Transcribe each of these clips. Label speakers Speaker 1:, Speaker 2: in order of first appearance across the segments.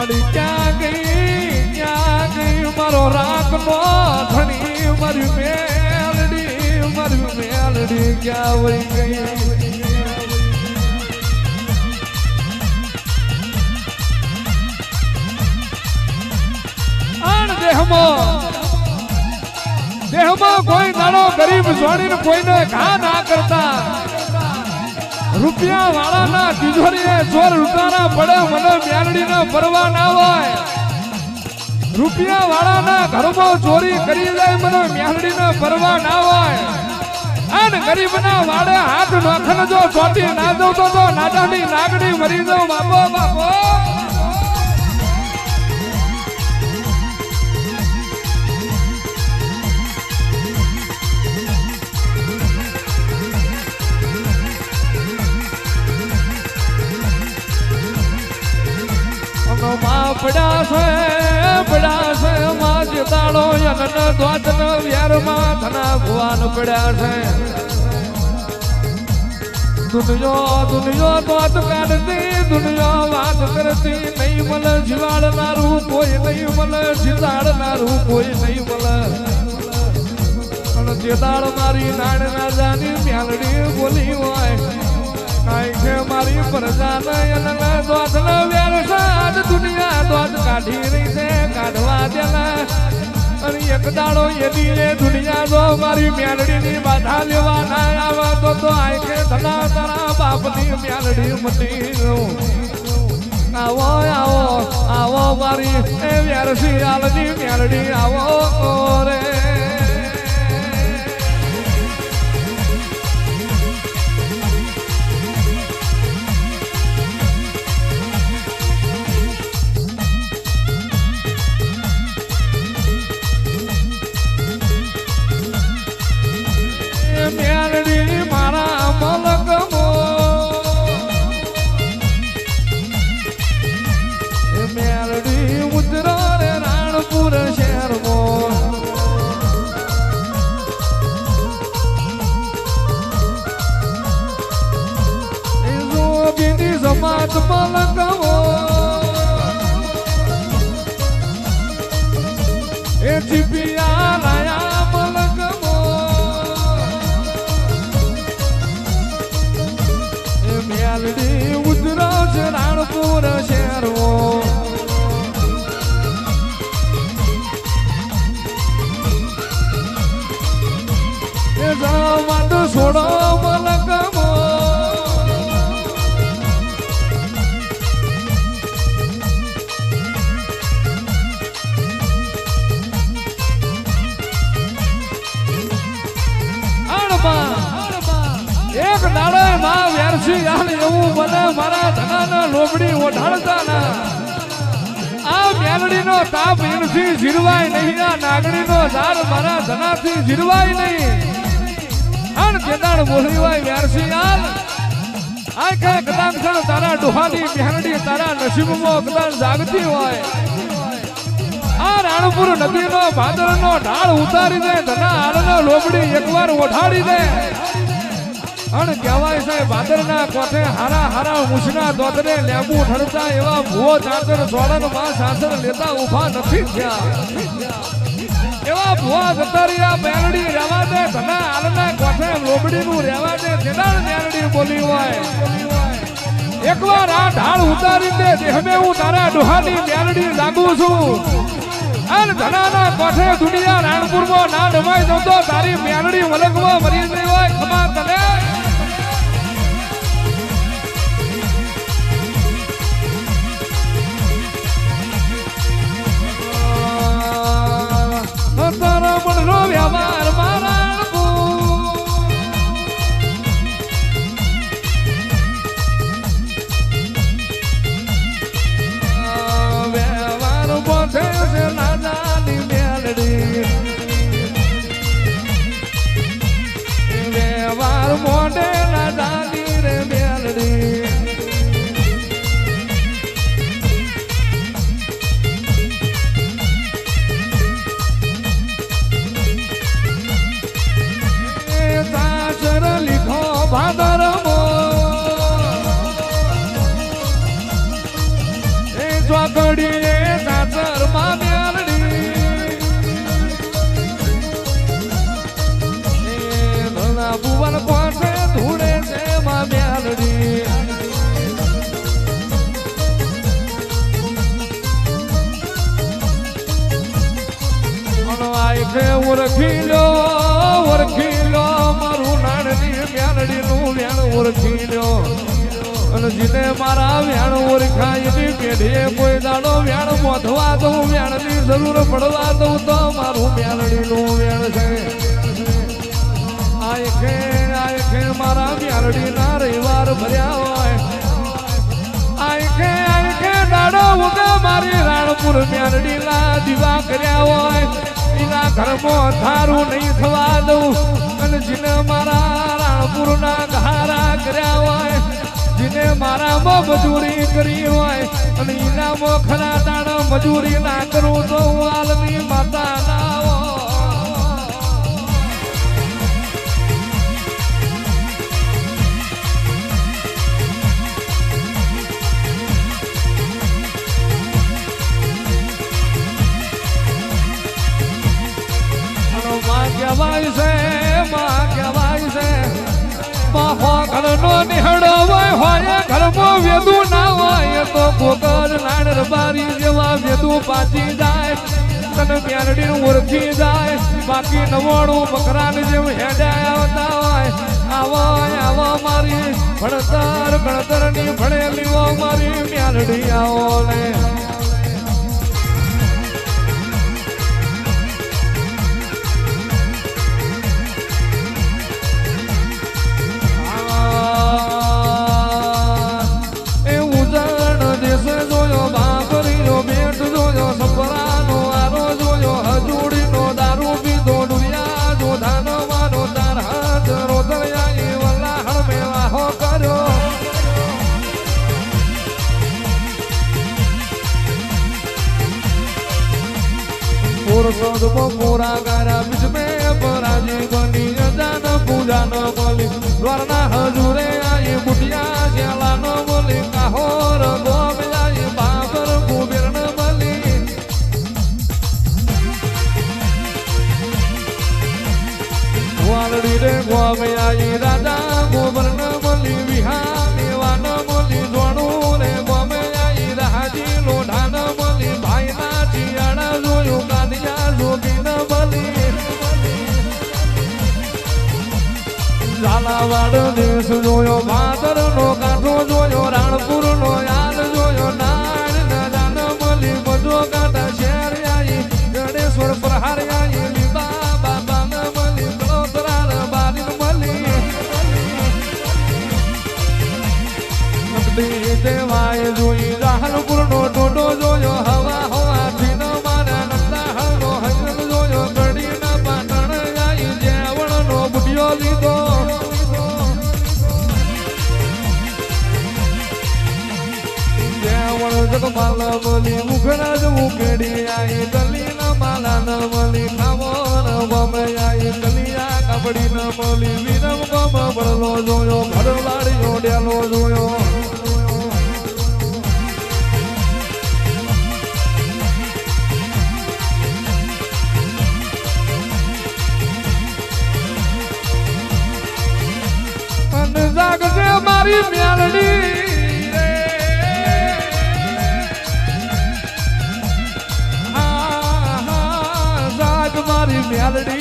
Speaker 1: ક્યાં ગઈ મારો રાખનો ધણી મારી મેલડી ક્યાં વહી ગઈ દેહમાં કોઈ નાનો ગરીબ છોડીને કોઈને ઘા ના કરતા રૂપિયા વાળાના તિજોરીએ ચોર રૂપિયાના પડે મને મેલડીના પરવા ના હોય રૂપિયા વાળાના ઘરમાં ચોરી કરી જાય મને મેલડીના પરવા ના હોય અને ગરીબના વાડે હાથ નોખન જો ચોટી ના દઉં તો નાદાની નાગડી મરી જાઉં બાપો પડ્યા છે માં જીતાડો યન દ્વાચન વ્યારમાં ધના ભુવાન પડ્યા છે દુનિયો દ્વાત કાઢતી દુનિયો વાત કરતી નહીં મળે જીવાડનારું કોઈ નહીં મળે જીતાડનારું કોઈ નહીં મળે જીતાડ મારી નાડ રાજાની મેલડી બોલી હોય કે મારી પ્રજાને દ્વાત વ્યવસાદ દુનિયા દ્વાત કાઢી રહી છે કાઢવા દેલા અને એક દાડો એની દુનિયા જો મારી મેલડીની બાધા લેવા ના આવે તો આય કે ધના તારા બાપની મેલડી મટી આવો આવો આવો મારી એ વ્યરસી આલની મેલડી આવો રે સમાજ મલકવો એ ચીપિયા લાયા મલકવો એ મેલડી ઉતરજ રાણપુર શહેરવો એ જવાદ છોડો મલકવો એક દાડે માં વ્યરસી હાલ એવું બને મારા ધનાના લોબડી ઓઢાડતા ના આ મેલડીનો તાપ ઈણથી જીરવાય નહીં આ નાગડીનો ઝાડ મારા ધનાથી જીરવાય નહીં અને જેદાડ બોલી હોય વ્યરસી હાલ આ કે કદાચ તારા ડોહાની મેલડી તારા નસીબમાં કદાચ જાગતી હોય આ રાણપુર નદીનો ભાદરનો ઢાળ ઉતારી દે ધના હાલનો લોબડી એકવાર ઓઢાડી દે અને કહેવાય છે ભાદરના કોઠે હારા હારા મૂછના દોતને લેબુ ઠરતા એવા ભૂવો ચાદર સોળન માં સાસર લેતા ઉભા નથી થયા એવા ભૂવા ગતરિયા મેલડી રહેવા દે ધના હાલના કોઠે લોબડીનું રહેવા દે જેદાળ મેલડી બોલી હોય એકવાર આ ઢાળ ઉતારી દે દેહમે હું તારા ડોહાની મેલડી લાગુ છું અને ધનાના કોઠે દુનિયા રાણપુરમાં ના ડમાઈ દઉં તો તારી મેલડી મલકમાં મરી ગઈ હોય ખમા તને તારા મનનો વ્યવહાર મારા વ્યવહાર બોધે છે નાની મેલડી વ્યવહાર મોઢે નાની રે મેલડી ભાદરમો એ ચોકડી ઓળખી લો મારું નાણની મ્યાલડીનું વેણ ઓળખી લો અને જીને મારા વેણ ઓળખાય એની પેઢીએ કોઈ દાડો વેણ મોધવા દઉં વેણની જરૂર પડવા દઉં તો મારું મ્યાલડીનું વેણ છે આયખે મારા મ્યાલડીના રવિવાર ભર્યા હોય આયખે દાડો ઉગા મારી રાણપુર મ્યાલડીના દીવા કર્યા હોય એના ઘરમાં થારું નહીં થવા દઉં અને જીને મારા રાણપુરના ઘારા કર્યા હોય જીને મારામાં મજૂરી કરી હોય અને એનામાં ખરા દાણા મજૂરી ના કરું તો હું આલમી માતા ના ઘરનો નિહળો હોય ઘરમાં વેદું ના હોય તો ગોગર લાડ રબારી જેવા વેદું પાછી જાય તને મ્યાલડી ઓળખી જાય બાકી નવાણું બકરાને જેમ હેડાય આવતા હોય આવો મારી ભણતર ની ભણેલી મારી મ્યાલડી આવો ને मोरा गारा बीच में पराजी बनी जान पूजा न बोली द्वारना हजूरे आई बुटिया श्याला न बोली काहोर गोम आई बाबर कुबेर न बोली वालड़ी रे गोम आई राजा गोबर न बोली विहानी वान बोली द्वाणू रे गोम आई राजी लोढ़ा न बोली भाई ना चियाड़ा जोयो कानिया जोगी न बोली झालावाड़ देश जोयो भादर नो काठो जोयो राणपुर नो याद जोयो नाड़ न जान बोली बजो काटा शहर आई गणेश्वर प्रहार आई लीबा बाबा न बोली बड़ोदरा न बाली न बोली देवाय जोई राहलपुर नो डोडो जोयो हवा हवा थी न मारा नंदा हनो हजन जोयो गड़ी न पाटण आई जेवण नो बुटियो लीधो जेवण जग माला बोली मुखड़ा जो मुखड़ी आई गली न माला न बोली खावो न बम आई गलिया कपड़ी न बोली वीरम बम बड़लो जोयो घर लाड़ियो डेलो जोयो जागते मारी म्यालडी रे जाग मारी म्यालडी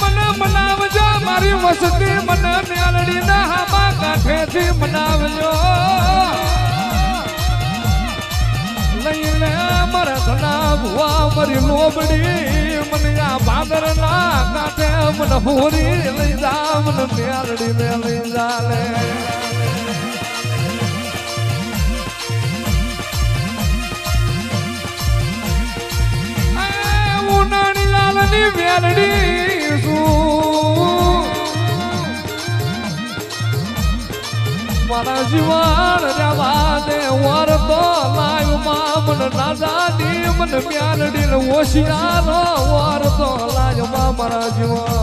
Speaker 1: मन मनावजो मारी वसती मन म्यालडी ना हामा काठे थी मनावजो लईले मर धना भुआ मरी लोबड़ी मनिया बादर ना काटे मन होरी लई जा मन म्यालडी में लई जा ले उनानी लालनी म्यालडी सू मारा जीवन रवा दे वर तो लायु मन नाजानी मन म्यालडी ओशियारो वर तो लायु मारा जीवन